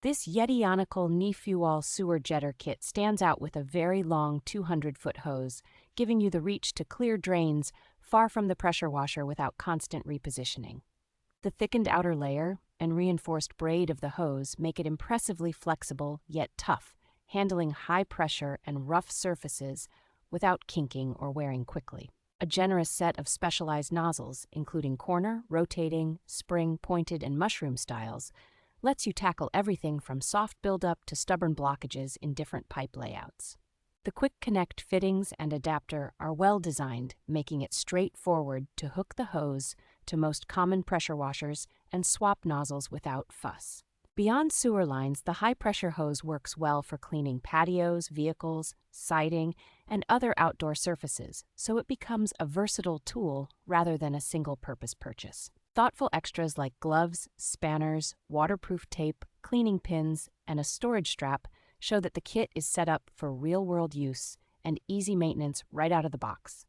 This YETIANICAL NIFUAL sewer jetter kit stands out with a very long 200-foot hose, giving you the reach to clear drains far from the pressure washer without constant repositioning. The thickened outer layer and reinforced braid of the hose make it impressively flexible yet tough, handling high pressure and rough surfaces without kinking or wearing quickly. A generous set of specialized nozzles, including corner, rotating, spring, pointed, and mushroom styles, lets you tackle everything from soft buildup to stubborn blockages in different pipe layouts. The quick connect fittings and adapter are well designed, making it straightforward to hook the hose to most common pressure washers and swap nozzles without fuss. Beyond sewer lines, the high-pressure hose works well for cleaning patios, vehicles, siding, and other outdoor surfaces, so it becomes a versatile tool rather than a single-purpose purchase. Thoughtful extras like gloves, spanners, waterproof tape, cleaning pins, and a storage strap show that the kit is set up for real-world use and easy maintenance right out of the box.